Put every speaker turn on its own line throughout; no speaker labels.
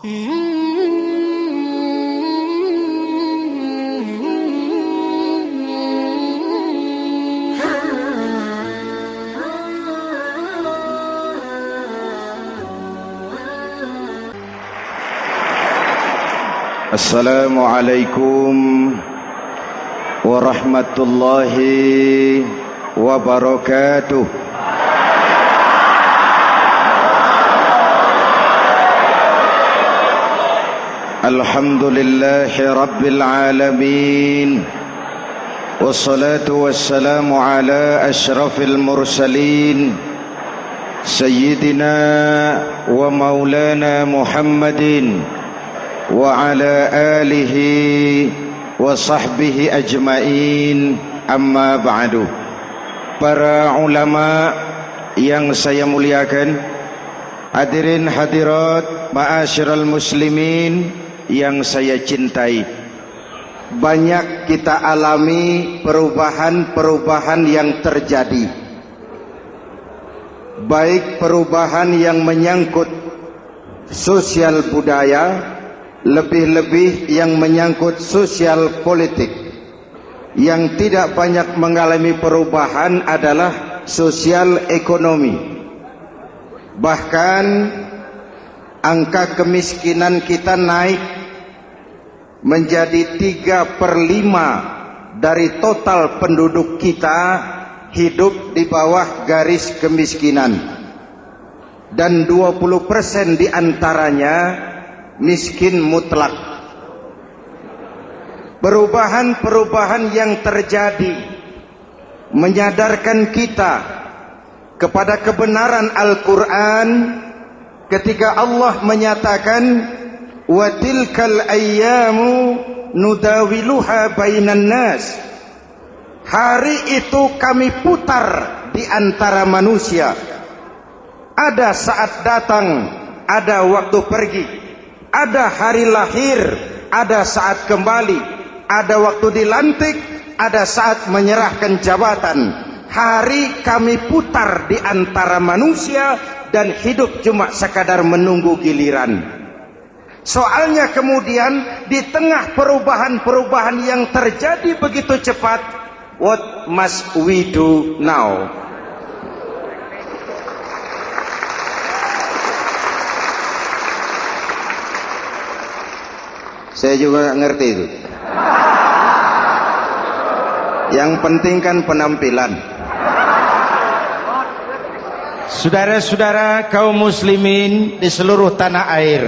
Assalamualaikum warahmatullahi wabarakatuh. Alhamdulillahi rabbil alamin. Wassalatu wassalamu ala asyrafil mursalin Sayyidina wa maulana Muhammadin wa ala alihi wa sahbihi ajmain, amma ba'du. Para ulama yang saya muliakan, hadirin hadirat ma'asyiral muslimin yang saya cintai, banyak kita alami perubahan-perubahan yang terjadi, baik perubahan yang menyangkut sosial budaya, lebih-lebih yang menyangkut sosial politik. Yang tidak banyak mengalami perubahan adalah sosial ekonomi. Bahkan angka kemiskinan kita naik menjadi 3/5 dari total penduduk kita hidup di bawah garis kemiskinan, dan 20% diantaranya miskin mutlak. Perubahan-perubahan yang terjadi menyadarkan kita kepada kebenaran Al-Quran ketika Allah menyatakan wa tilkal ayyamu nudawiluha bainan nas. Hari itu kami putar di antara manusia. Ada saat datang, ada waktu pergi. Ada hari lahir, ada saat kembali, ada waktu dilantik, ada saat menyerahkan jabatan. Hari kami putar di antara manusia dan hidup cuma sekadar menunggu giliran. Soalnya kemudian di tengah perubahan-perubahan yang terjadi begitu cepat, what must we do now? Saya juga ngerti itu. Yang penting kan penampilan. Saudara-saudara kaum muslimin di seluruh tanah air,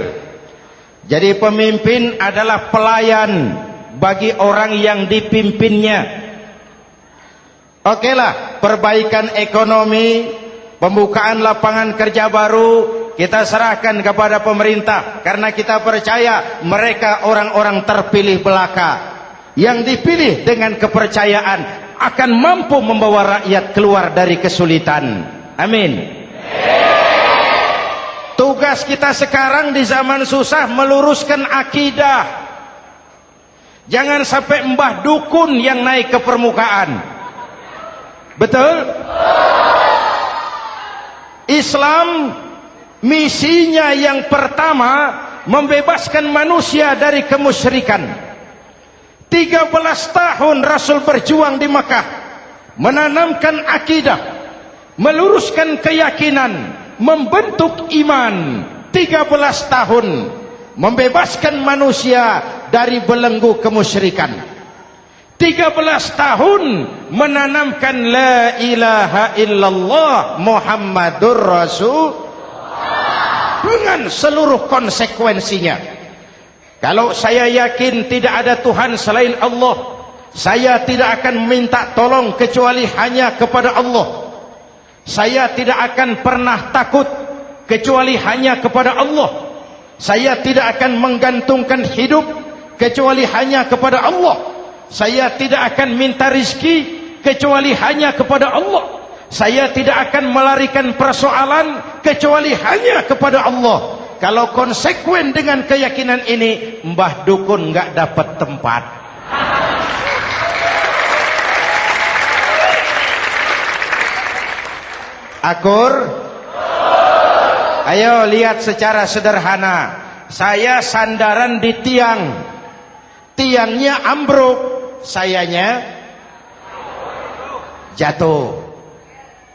jadi pemimpin adalah pelayan bagi orang yang dipimpinnya. Okelah, perbaikan ekonomi, pembukaan lapangan kerja baru kita serahkan kepada pemerintah, karena kita percaya mereka orang-orang terpilih belaka yang dipilih dengan kepercayaan akan mampu membawa rakyat keluar dari kesulitan. Amin. Tugas kita sekarang di zaman susah meluruskan akidah. Jangan sampai mbah dukun yang naik ke permukaan. Betul? Islam misinya yang pertama membebaskan manusia dari kemusyrikan. 13 tahun Rasul berjuang di Mekah, menanamkan akidah, meluruskan keyakinan, membentuk iman. 13 tahun membebaskan manusia dari belenggu kemusyrikan. 13 tahun menanamkan la ilaha illallah Muhammadur Rasul dengan seluruh konsekuensinya. Kalau saya yakin tidak ada Tuhan selain Allah, saya tidak akan minta tolong kecuali hanya kepada Allah. Saya tidak akan pernah takut kecuali hanya kepada Allah. Saya tidak akan menggantungkan hidup kecuali hanya kepada Allah. Saya tidak akan minta rizki kecuali hanya kepada Allah. Saya tidak akan melarikan persoalan kecuali hanya kepada Allah. Kalau konsekuen dengan keyakinan ini, mbah dukun nggak dapat tempat. Akur? Ayo lihat secara sederhana. saya sandaran di tiang, tiangnya ambruk, sayanya jatuh.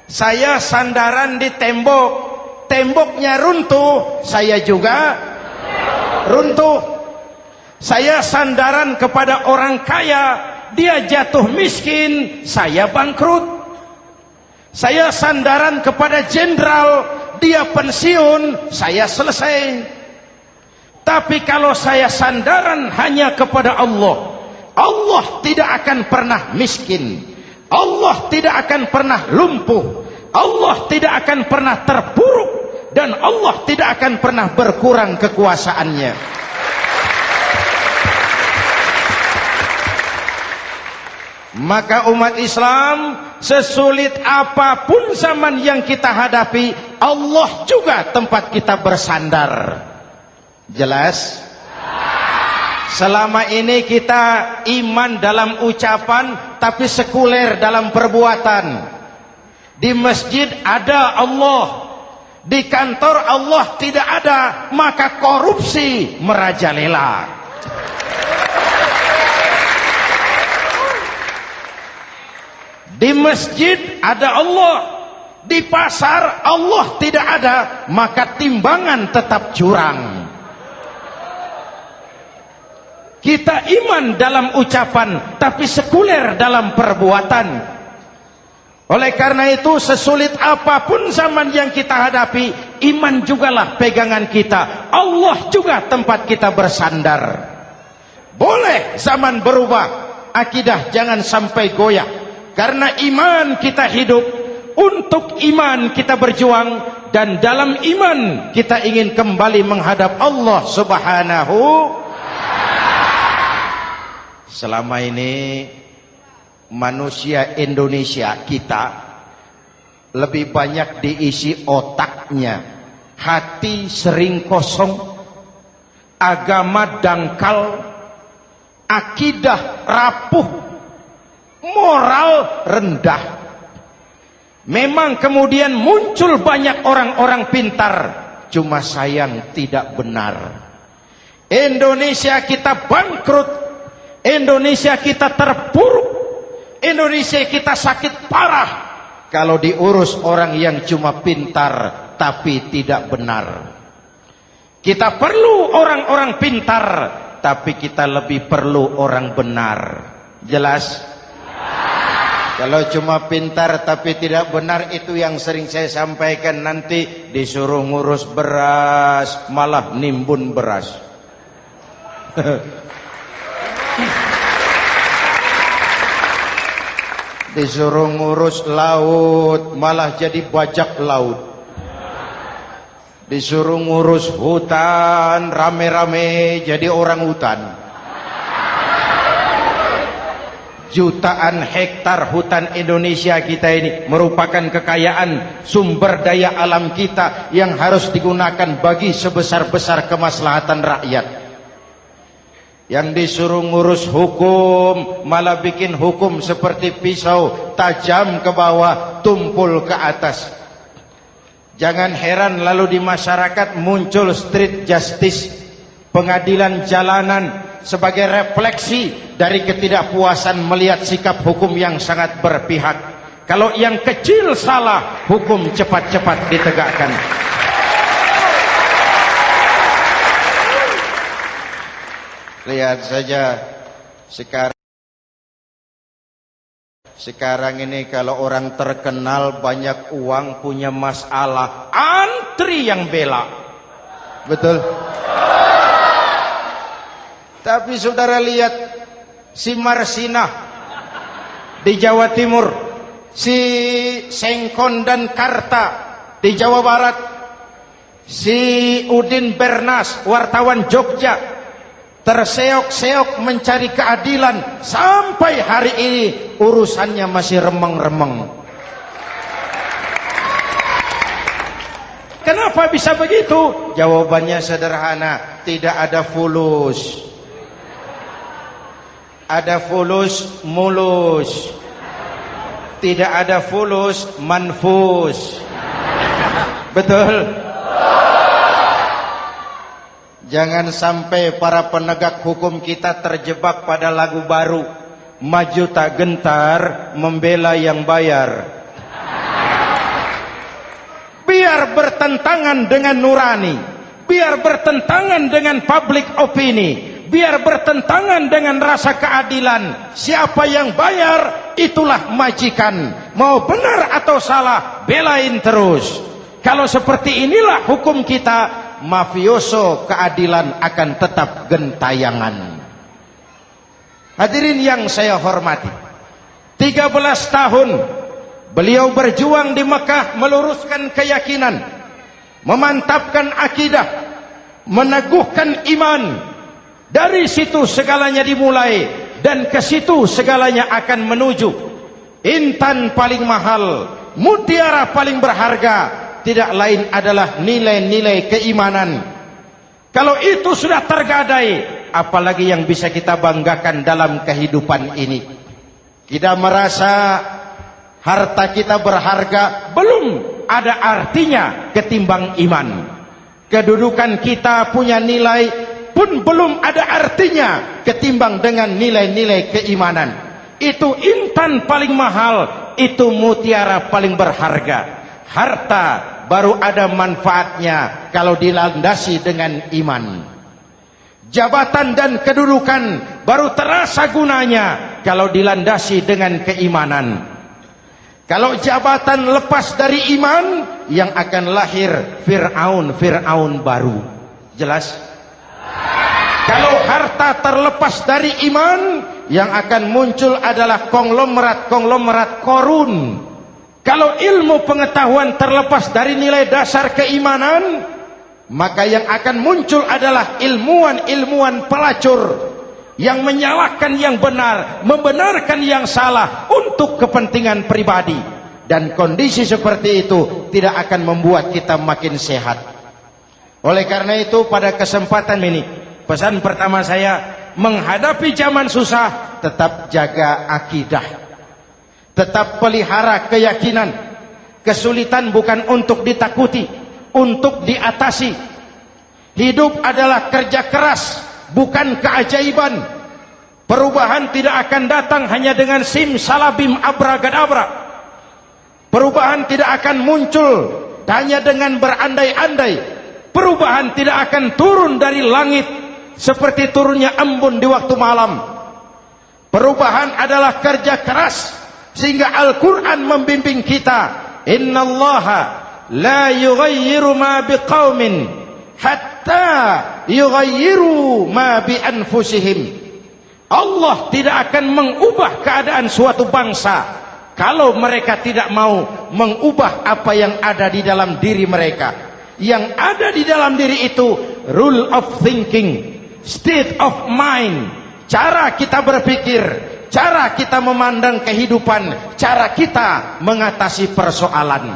Saya sandaran di tembok, temboknya runtuh, saya juga runtuh. Saya sandaran kepada orang kaya, dia jatuh miskin, saya bangkrut. Saya sandaran kepada jenderal, dia pensiun, saya selesai. Tapi kalau saya sandaran hanya kepada Allah, Allah tidak akan pernah miskin, Allah tidak akan pernah lumpuh, Allah tidak akan pernah terpuruk, dan Allah tidak akan pernah berkurang kekuasaannya. Maka umat Islam, sesulit apapun zaman yang kita hadapi, Allah juga tempat kita bersandar. Jelas? Selama ini kita iman dalam ucapan, tapi sekuler dalam perbuatan. Di masjid ada Allah, di kantor Allah tidak ada, maka korupsi merajalela. Di masjid ada Allah, di pasar Allah tidak ada, maka timbangan tetap curang. Kita iman dalam ucapan, tapi sekuler dalam perbuatan. Oleh karena itu, sesulit apapun zaman yang kita hadapi, iman jugalah pegangan kita, Allah juga tempat kita bersandar. Boleh zaman berubah, akidah jangan sampai goyah. Karena iman kita hidup, untuk iman kita berjuang, dan dalam iman kita ingin kembali menghadap Allah Subhanahu. Selama ini manusia Indonesia kita lebih banyak diisi otaknya, hati sering kosong, agama dangkal, akidah rapuh, moral rendah. Memang kemudian muncul banyak orang-orang pintar, cuma sayang tidak benar. Indonesia kita bangkrut, Indonesia kita terpuruk, Indonesia kita sakit parah kalau diurus orang yang cuma pintar tapi tidak benar. Kita perlu orang-orang pintar, tapi kita lebih perlu orang benar. Jelas? Kalau cuma pintar tapi tidak benar, itu yang sering saya sampaikan, nanti disuruh ngurus beras malah nimbun beras. Disuruh ngurus laut malah jadi bajak laut. Disuruh ngurus hutan rame-rame jadi orang hutan. Jutaan hektar hutan Indonesia kita ini merupakan kekayaan sumber daya alam kita yang harus digunakan bagi sebesar-besar kemaslahatan rakyat. Yang disuruh ngurus hukum malah bikin hukum seperti pisau, tajam ke bawah, tumpul ke atas. Jangan heran lalu di masyarakat muncul street justice, pengadilan jalanan, sebagai refleksi dari ketidakpuasan melihat sikap hukum yang sangat berpihak. Kalau yang kecil salah, hukum cepat-cepat ditegakkan. Lihat saja sekarang ini kalau orang terkenal banyak uang punya masalah, antri yang bela. Betul? Tapi saudara lihat si Marsinah di Jawa Timur, si Sengkon dan Karta di Jawa Barat, si Udin Bernas wartawan Jogja terseok-seok mencari keadilan, sampai hari ini urusannya masih remeng-remeng. Kenapa bisa begitu? Jawabannya sederhana, tidak ada fulus. Ada fulus mulus, tidak ada fulus manfus. Betul? Jangan sampai para penegak hukum kita terjebak pada lagu baru, maju tak gentar membela yang bayar. Biar bertentangan dengan nurani, biar bertentangan dengan public opini, biar bertentangan dengan rasa keadilan. Siapa yang bayar, itulah majikan. Mau benar atau salah, belain terus. Kalau seperti inilah hukum kita, mafioso keadilan akan tetap gentayangan. Hadirin yang saya hormati, 13 tahun beliau berjuang di Mekah, meluruskan keyakinan, memantapkan akidah, meneguhkan iman. Dari situ segalanya dimulai, dan ke situ segalanya akan menuju. Intan paling mahal, mutiara paling berharga, tidak lain adalah nilai-nilai keimanan. Kalau itu sudah tergadai, apalagi yang bisa kita banggakan dalam kehidupan ini? Kita merasa harta kita berharga, belum ada artinya ketimbang iman. Kedudukan kita punya nilai pun belum ada artinya ketimbang dengan nilai-nilai keimanan. Itu intan paling mahal, itu mutiara paling berharga. Harta baru ada manfaatnya kalau dilandasi dengan iman. Jabatan dan kedudukan baru terasa gunanya kalau dilandasi dengan keimanan. Kalau jabatan lepas dari iman, yang akan lahir Fir'aun baru. Jelas? Kalau harta terlepas dari iman, yang akan muncul adalah konglomerat Korun. Kalau ilmu pengetahuan terlepas dari nilai dasar keimanan, maka yang akan muncul adalah ilmuwan pelacur yang menyalahkan yang benar, membenarkan yang salah untuk kepentingan pribadi. Dan kondisi seperti itu tidak akan membuat kita makin sehat. Oleh karena itu, pada kesempatan ini, pesan pertama saya, menghadapi zaman susah, tetap jaga akidah, tetap pelihara keyakinan. Kesulitan bukan untuk ditakuti, untuk diatasi. Hidup adalah kerja keras, bukan keajaiban. Perubahan tidak akan datang hanya dengan simsalabim abragadabra. Perubahan tidak akan muncul hanya dengan berandai-andai. Perubahan tidak akan turun dari langit seperti turunnya embun di waktu malam. Perubahan adalah kerja keras, sehingga Al-Quran membimbing kita, innallaha la yughayyiru ma biqaumin hatta yughayyiru ma bi anfusihim. Allah tidak akan mengubah keadaan suatu bangsa kalau mereka tidak mau mengubah apa yang ada di dalam diri mereka. Yang ada di dalam diri itu rule of thinking, state of mind, cara kita berpikir, cara kita memandang kehidupan, cara kita mengatasi persoalan.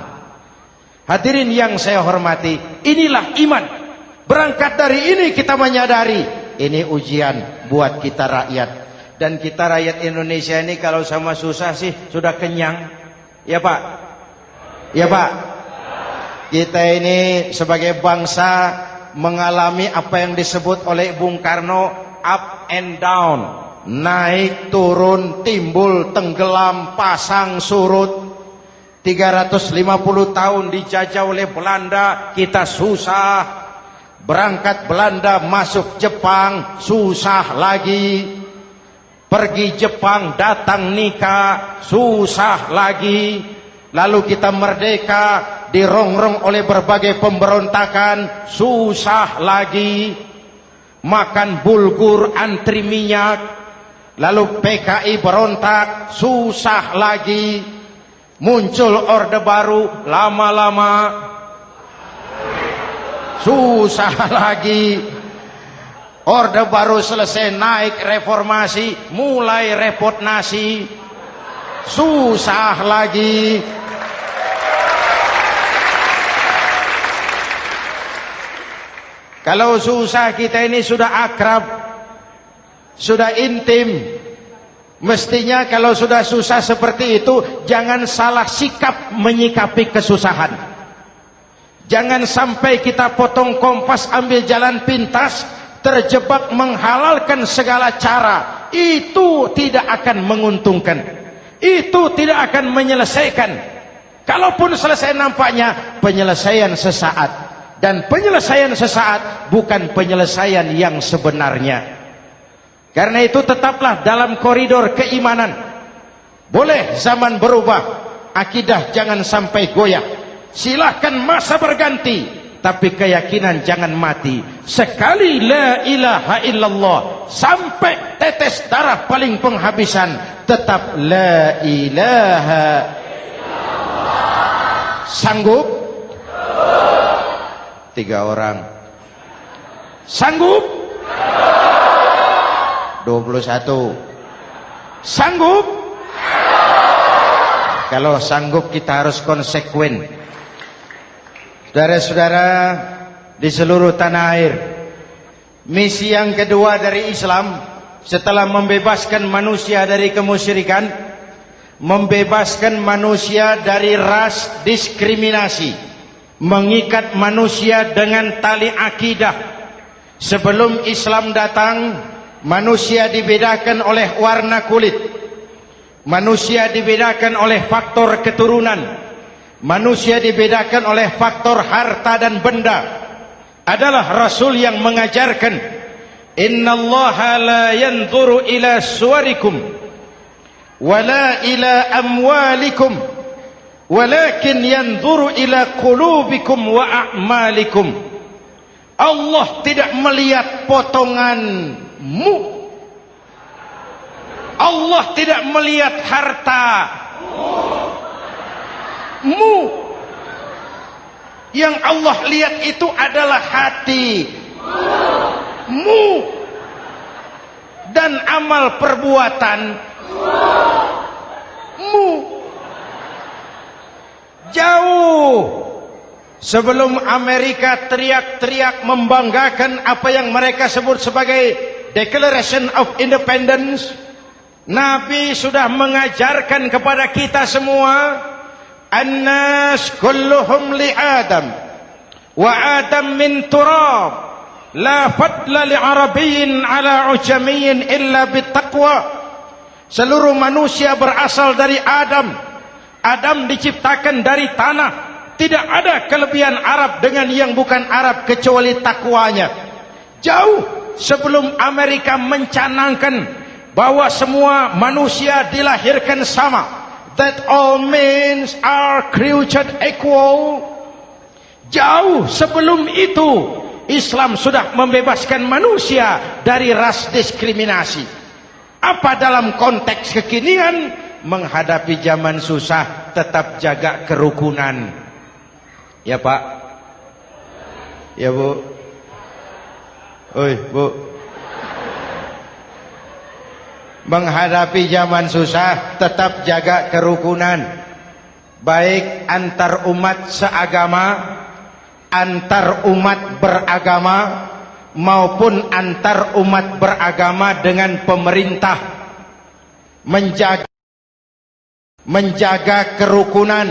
Hadirin yang saya hormati, inilah iman. Berangkat dari ini kita menyadari, ini ujian buat kita rakyat. Dan kita rakyat Indonesia ini kalau sama susah sih sudah kenyang. Ya Pak? Ya Pak? Kita ini sebagai bangsa mengalami apa yang disebut oleh Bung Karno up and down. Naik, turun, timbul, tenggelam, pasang, surut. 350 tahun dijajah oleh Belanda, kita susah. Berangkat Belanda, masuk Jepang, susah lagi. Pergi Jepang, datang nikah, susah lagi. Lalu kita merdeka, dirongrong oleh berbagai pemberontakan, susah lagi. Makan bulgur, antri minyak. Lalu PKI berontak, susah lagi. Muncul orde baru, lama-lama susah lagi. Orde baru selesai, naik reformasi, mulai repot nasi, susah lagi. Kalau susah kita ini sudah akrab, sudah intim. Mestinya kalau sudah susah seperti itu, jangan salah sikap menyikapi kesusahan. Jangan sampai kita potong kompas, ambil jalan pintas, terjebak menghalalkan segala cara. Itu tidak akan menguntungkan, itu tidak akan menyelesaikan. Kalaupun selesai, nampaknya penyelesaian sesaat, dan penyelesaian sesaat bukan penyelesaian yang sebenarnya. Karena itu tetaplah dalam koridor keimanan. Boleh zaman berubah, akidah jangan sampai goyah. Silahkan masa berganti, tapi keyakinan jangan mati. Sekali la ilaha illallah, sampai tetes darah paling penghabisan, tetap la ilaha illallah. Sanggup? 3 orang. Sanggup? 21. Sanggup? Kalau sanggup kita harus konsekuen. Saudara-saudara di seluruh tanah air, misi yang kedua dari Islam setelah membebaskan manusia dari kemusyrikan, membebaskan manusia dari ras diskriminasi, mengikat manusia dengan tali akidah. Sebelum Islam datang, manusia dibedakan oleh warna kulit, manusia dibedakan oleh faktor keturunan, manusia dibedakan oleh faktor harta dan benda. Adalah Rasul yang mengajarkan, innallaha la yanzuru ila suwarikum wala ila amwalikum walakin yanzuru ila qulubikum wa a'malikum. Allah tidak melihat potonganmu, Allah tidak melihat hartamu. Yang Allah lihat itu adalah hatimu dan amal perbuatanmu. Jauh sebelum Amerika teriak-teriak membanggakan apa yang mereka sebut sebagai Declaration of Independence, Nabi sudah mengajarkan kepada kita semua, An-nas kulluhum li Adam wa Adam min turab, la fadla li Arabiyyin ala ujamiyyin illa bittaqwa. Seluruh manusia berasal dari Adam. Adam diciptakan dari tanah. Tidak ada kelebihan Arab dengan yang bukan Arab kecuali takwanya. Jauh sebelum Amerika mencanangkan bahwa semua manusia dilahirkan sama, that all men are created equal. Jauh sebelum itu Islam sudah membebaskan manusia dari ras diskriminasi. Apa dalam konteks kekinian? Menghadapi zaman susah, tetap jaga kerukunan. Ya Pak, ya Bu, oi Bu. Menghadapi zaman susah, tetap jaga kerukunan, baik antar umat seagama, antar umat beragama, maupun antar umat beragama dengan pemerintah. Menjaga kerukunan.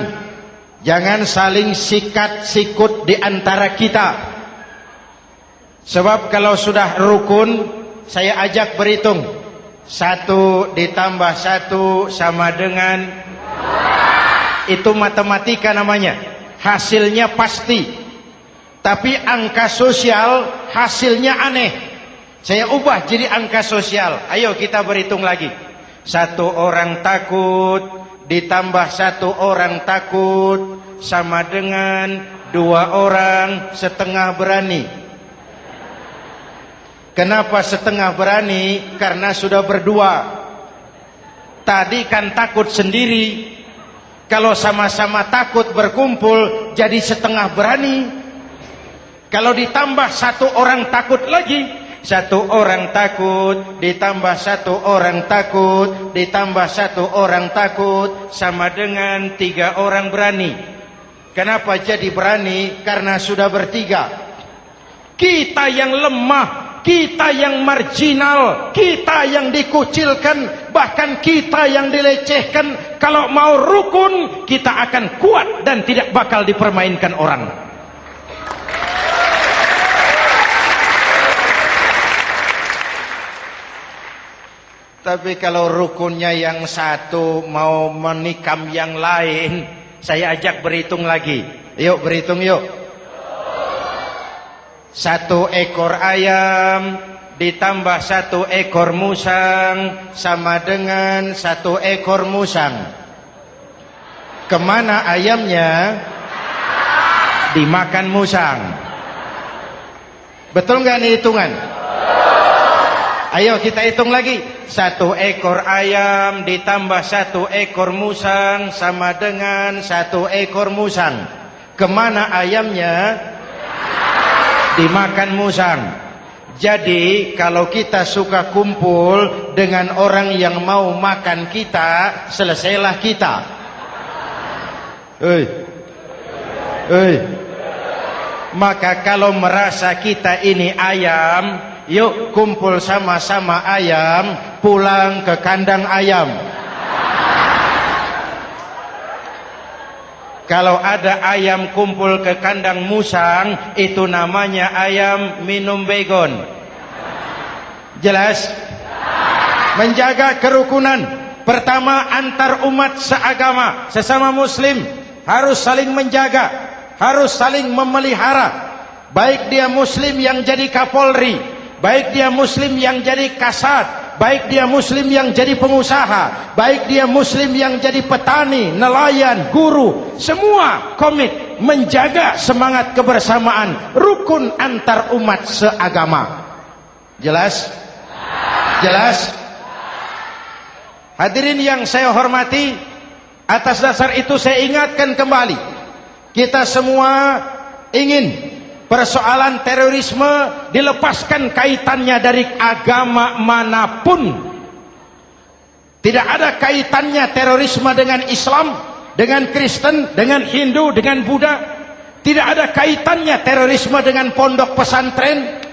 Jangan saling sikat sikut di antara kita. Sebab kalau sudah rukun, saya ajak berhitung. 1 ditambah 1 sama dengan, itu matematika namanya. Hasilnya pasti. Tapi angka sosial hasilnya aneh. Saya ubah jadi angka sosial. Ayo kita berhitung lagi. 1 orang takut ditambah 1 orang takut sama dengan 2 orang setengah berani. Kenapa setengah berani? Karena sudah berdua. Tadi kan takut sendiri. Kalau sama-sama takut berkumpul jadi setengah berani. Kalau ditambah 1 orang takut lagi, 1 orang takut ditambah 1 orang takut ditambah 1 orang takut sama dengan 3 orang berani. Kenapa jadi berani? Karena sudah bertiga. Kita yang lemah, kita yang marginal, kita yang dikucilkan, bahkan kita yang dilecehkan, kalau mau rukun kita akan kuat dan tidak bakal dipermainkan orang. Tapi kalau rukunnya yang satu mau menikam yang lain, saya ajak berhitung lagi. Yuk berhitung yuk. 1 ekor ayam ditambah 1 ekor musang sama dengan 1 ekor musang. Kemana ayamnya? Dimakan musang. Betul nggak nih hitungan? Ayo kita hitung lagi. 1 ekor ayam ditambah 1 ekor musang sama dengan 1 ekor musang. Kemana ayamnya? Dimakan musang. Jadi kalau kita suka kumpul dengan orang yang mau makan kita, selesailah kita. Maka kalau merasa kita ini ayam, yuk kumpul sama-sama ayam, pulang ke kandang ayam. Kalau ada ayam kumpul ke kandang musang, itu namanya ayam minum begon. Jelas? Menjaga kerukunan. Pertama, antar umat seagama, sesama muslim harus saling menjaga, harus saling memelihara. Baik dia muslim yang jadi kapolri, baik dia muslim yang jadi kasat, baik dia muslim yang jadi pengusaha, baik dia muslim yang jadi petani, nelayan, guru, semua komit menjaga semangat kebersamaan, rukun antar umat seagama. Jelas? Jelas? Hadirin yang saya hormati, atas dasar itu saya ingatkan kembali, kita semua ingin persoalan terorisme dilepaskan kaitannya dari agama manapun. Tidak ada kaitannya terorisme dengan Islam, dengan Kristen, dengan Hindu, dengan Buddha. Tidak ada kaitannya terorisme dengan pondok pesantren.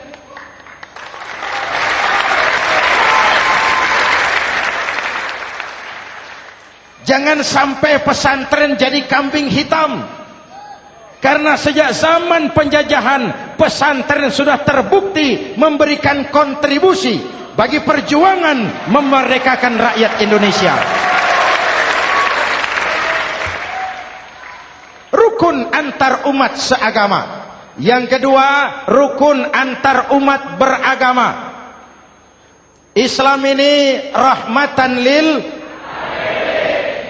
Jangan sampai pesantren jadi kambing hitam. Karena sejak zaman penjajahan, pesantren sudah terbukti memberikan kontribusi bagi perjuangan memerdekakan rakyat Indonesia. Rukun antar umat seagama. Yang kedua, rukun antar umat beragama. Islam ini rahmatan lil.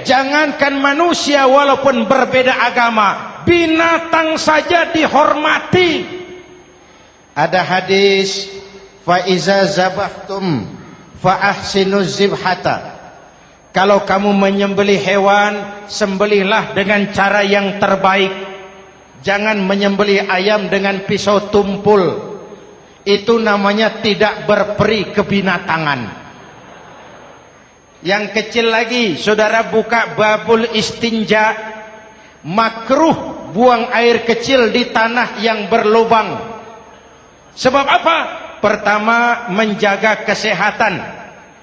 Jangankan manusia walaupun berbeda agama, binatang saja dihormati. Ada hadis, fa iza zabahtum fa ahsinuz zibhata. Kalau kamu menyembelih hewan, sembelihlah dengan cara yang terbaik. Jangan menyembelih ayam dengan pisau tumpul. Itu namanya tidak berperi kebinatangan. Yang kecil lagi, saudara buka babul istinja, makruh buang air kecil di tanah yang berlubang. Sebab apa? Pertama, menjaga kesehatan.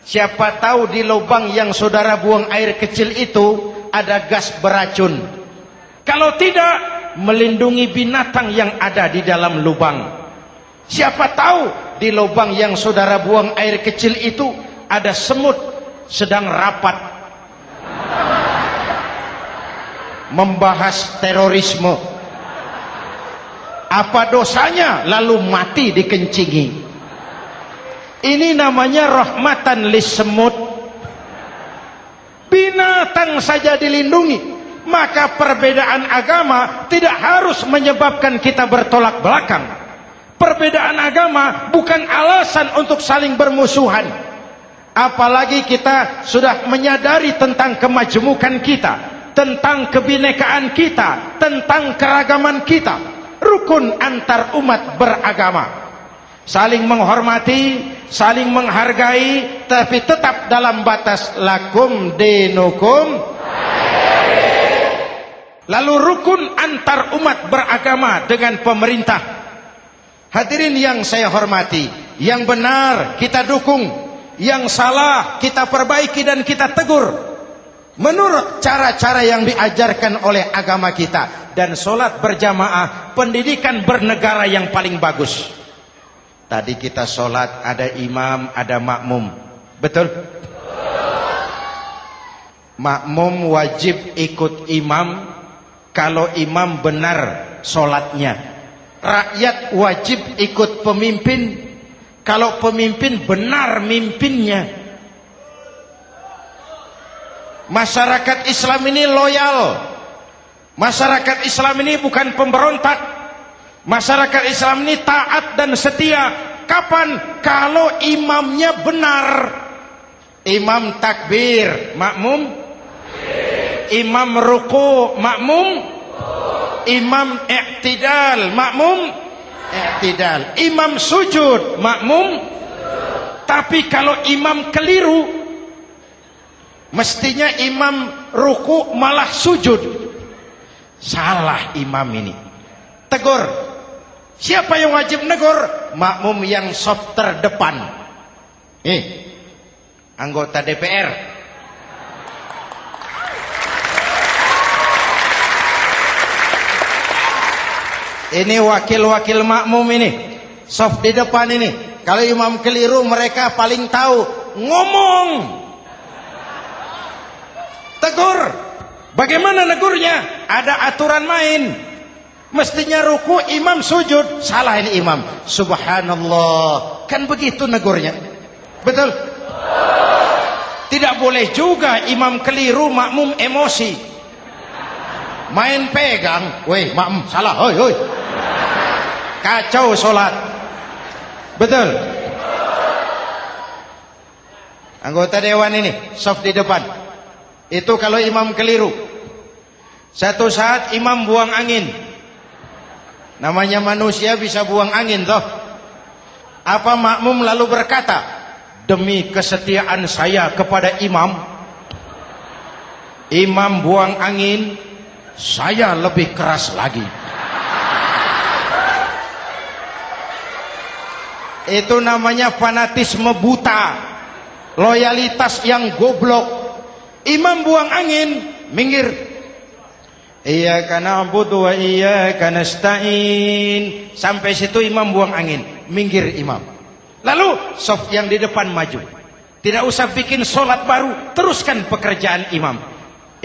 Siapa tahu di lubang yang saudara buang air kecil itu ada gas beracun. Kalau tidak, melindungi binatang yang ada di dalam lubang. Siapa tahu di lubang yang saudara buang air kecil itu ada semut sedang rapat membahas terorisme. Apa dosanya lalu mati dikencingi? Ini namanya rahmatan lis semut. Binatang saja dilindungi. Maka perbedaan agama tidak harus menyebabkan kita bertolak belakang. Perbedaan agama bukan alasan untuk saling bermusuhan. Apalagi kita sudah menyadari tentang kemajemukan kita, tentang kebinekaan kita, tentang keragaman kita. Rukun antar umat beragama. Saling menghormati, saling menghargai, tapi tetap dalam batas lakum dinukum. Lalu rukun antar umat beragama dengan pemerintah. Hadirin yang saya hormati, yang benar kita dukung, yang salah kita perbaiki dan kita tegur menurut cara-cara yang diajarkan oleh agama kita. Dan sholat berjamaah, pendidikan bernegara yang paling bagus. Tadi kita sholat ada imam, ada makmum, betul? makmum wajib ikut imam kalau imam benar sholatnya. Rakyat wajib ikut pemimpin kalau pemimpin benar mimpinnya. Masyarakat Islam ini loyal. Masyarakat Islam ini bukan pemberontak. Masyarakat Islam ini taat dan setia. Kapan? Kalau imamnya benar. Imam takbir, makmum. Imam ruku, makmum. Imam i'tidal, makmum. I'tidal. Imam sujud, makmum. Tapi kalau imam keliru, mestinya imam ruku malah sujud. Salah imam ini. Tegur. Siapa yang wajib negur? Makmum yang saf terdepan. Anggota DPR. Ini wakil-wakil makmum ini. Saf di depan ini. Kalau imam keliru mereka paling tahu. Ngomong. Tegur. Bagaimana negurnya? Ada aturan main. Mestinya ruku imam sujud. Salah ini imam. Subhanallah. Kan begitu negurnya. Betul? Tidak boleh juga imam keliru makmum emosi. Main pegang. Weh makmum salah. Hoi hoi. Kacau sholat. Betul? Anggota dewan ini saf di depan. Itu kalau imam keliru. Satu saat imam buang angin. Namanya manusia bisa buang angin toh. Apa makmum lalu berkata, demi kesetiaan saya kepada imam, imam buang angin, saya lebih keras lagi. Itu namanya fanatisme buta, loyalitas yang goblok. Imam buang angin, minggir. Iyyaka na'budu wa iyyaka nasta'in. Sampai situ imam buang angin, minggir imam. Lalu saf yang di depan maju. Tidak usah bikin solat baru, teruskan pekerjaan imam.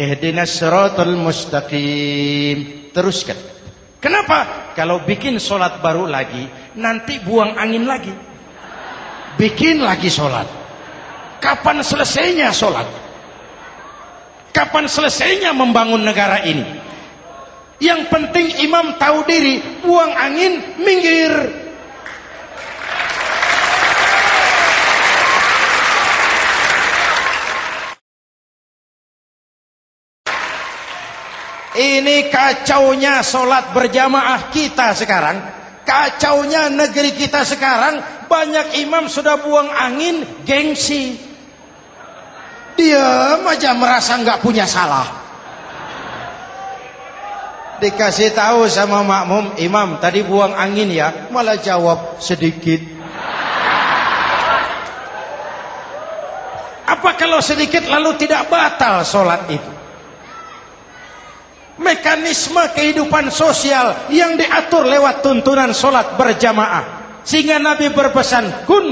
Ihdinas siratal mustaqim. Teruskan. Kenapa? Kalau bikin solat baru lagi, nanti buang angin lagi. Bikin lagi solat. Kapan selesainya solat? Kapan selesainya membangun negara ini? Yang penting imam tahu diri, buang angin, minggir. Ini kacaunya solat berjamaah kita sekarang. Kacaunya negeri kita sekarang. Banyak imam sudah buang angin, gengsi. Diam aja merasa nggak punya salah. Dikasih tahu sama makmum, imam tadi buang angin ya, malah jawab sedikit. Apa kalau sedikit lalu tidak batal solat itu? Mekanisme kehidupan sosial yang diatur lewat tuntunan solat berjamaah. Sehingga Nabi berpesan, kun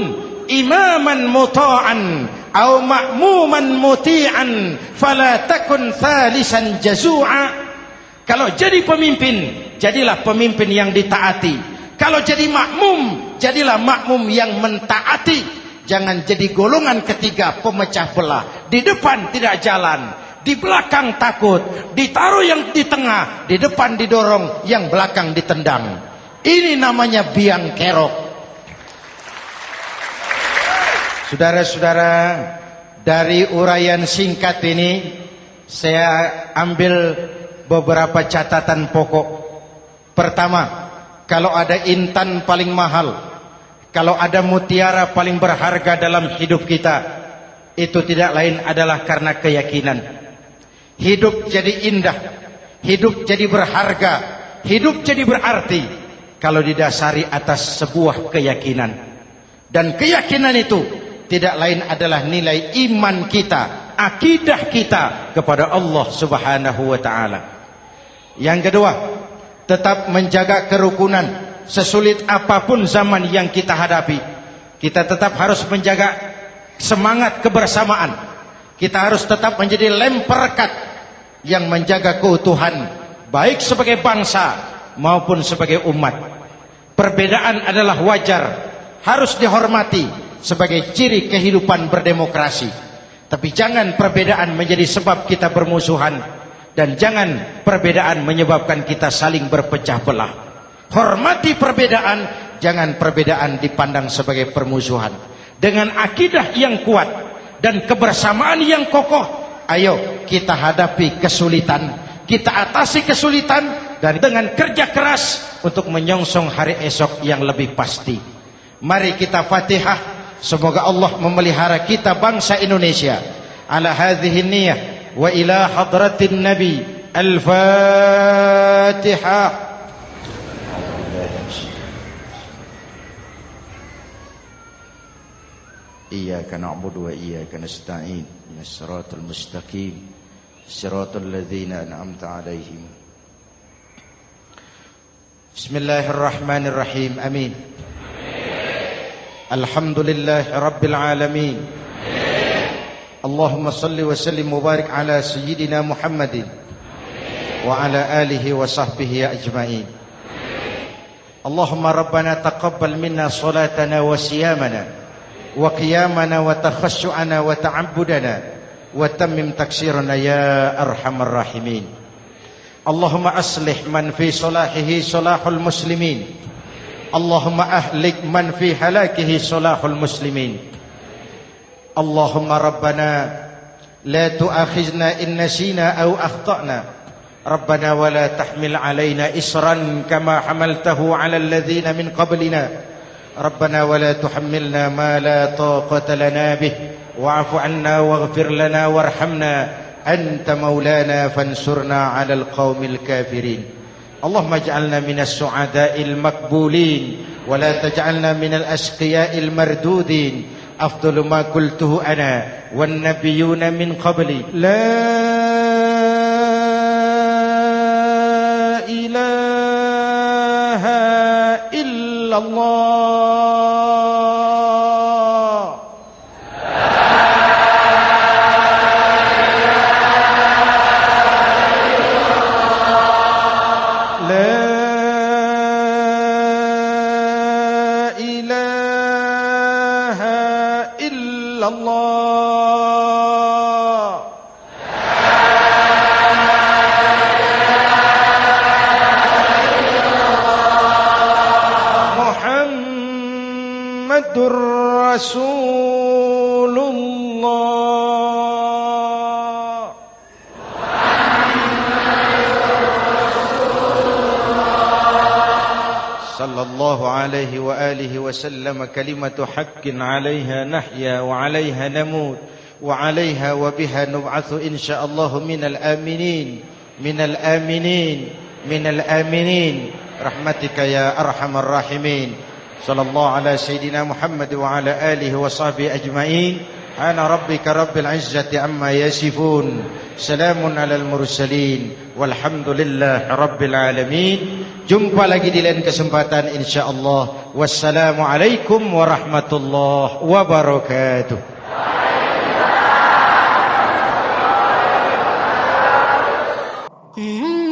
imaman muta'an au ma'muman muti'an fala takun thalisan jazu'a. Kalau jadi pemimpin, jadilah pemimpin yang ditaati. Kalau jadi makmum, jadilah makmum yang mentaati. Jangan jadi golongan ketiga pemecah belah. Di depan tidak jalan, di belakang takut, ditaruh yang di tengah, di depan didorong, yang belakang ditendang. Ini namanya biang kerok. Saudara-saudara, dari uraian singkat ini saya ambil beberapa catatan pokok. Pertama, kalau ada intan paling mahal, kalau ada mutiara paling berharga dalam hidup kita, itu tidak lain adalah karena keyakinan. Hidup jadi indah, hidup jadi berharga, hidup jadi berarti kalau didasari atas sebuah keyakinan. Dan keyakinan itu tidak lain adalah nilai iman kita, akidah kita kepada Allah Subhanahu wa ta'ala. Yang kedua, tetap menjaga kerukunan. Sesulit apapun zaman yang kita hadapi, kita tetap harus menjaga semangat kebersamaan. Kita harus tetap menjadi lem perekat yang menjaga keutuhan, baik sebagai bangsa maupun sebagai umat. Perbedaan adalah wajar, harus dihormati sebagai ciri kehidupan berdemokrasi. Tapi jangan perbedaan menjadi sebab kita bermusuhan, dan jangan perbedaan menyebabkan kita saling berpecah belah. Hormati perbedaan, jangan perbedaan dipandang sebagai permusuhan. Dengan akidah yang kuat dan kebersamaan yang kokoh, ayo kita hadapi kesulitan, kita atasi kesulitan, dan dengan kerja keras untuk menyongsong hari esok yang lebih pasti. Mari kita Fatihah, semoga Allah memelihara kita bangsa Indonesia. Ala hadhihi niyah wa ila hadratin Nabi. Al-Fatihah. Iyyaka na'budu wa iyyaka nasta'in. Ihdinas siratal mustaqim. Siratal ladzina an'amta 'alaihim. Bismillahirrahmanirrahim. Amin. Alhamdulillahi rabbil alamin. Allahumma salli wa sallim mubarak ala sayyidina Muhammadin wa ala alihi wa sahbihi ajma'in. Allahumma rabbana taqabbal minna salatana wa siyamana wa qiyamana wa takhassu'ana wa ta'abbudana wa tammim taksirana ya arhamar rahimin. Allahumma aslih man fi salahihi salahul muslimin. Allahumma ahlik man fi halakihi salahul muslimin. Allahumma rabbana la tu'akhizna in nasina aw akhtana. Rabbana wa la tahmil alaina isran kama hamaltahu ala alladhina min qablina. ربنا ولا تحملنا ما لا طاقة لنا به واعف عنا واغفر لنا وارحمنا أنت مولانا فانصرنا على القوم الكافرين. اللهم اجعلنا من السعداء المقبولين ولا تجعلنا من الأشقياء المردودين. أفضل ما قلته أنا والنبيون من قبلي لا إله إلا الله. Rasulullah sallallahu alaihi wa alihi wasallam. Kalimatu haqqin 'alaiha nahya wa 'alaiha namut wa 'alaiha wa biha nub'atsu insyaallah minal aminin minal aminin minal aminin rahmatika ya arhamar rahimin. Sallallahu ala sayyidina Muhammad wa ala alihi wa sahbihi ajma'in. Ana rabbika rabbil izzati amma yasifun. Salamun alal mursalin. Walhamdulillahi rabbil alamin. Jumpa lagi di lain kesempatan insyaallah. Wassalamualaikum warahmatullahi wabarakatuh.
Mm-hmm.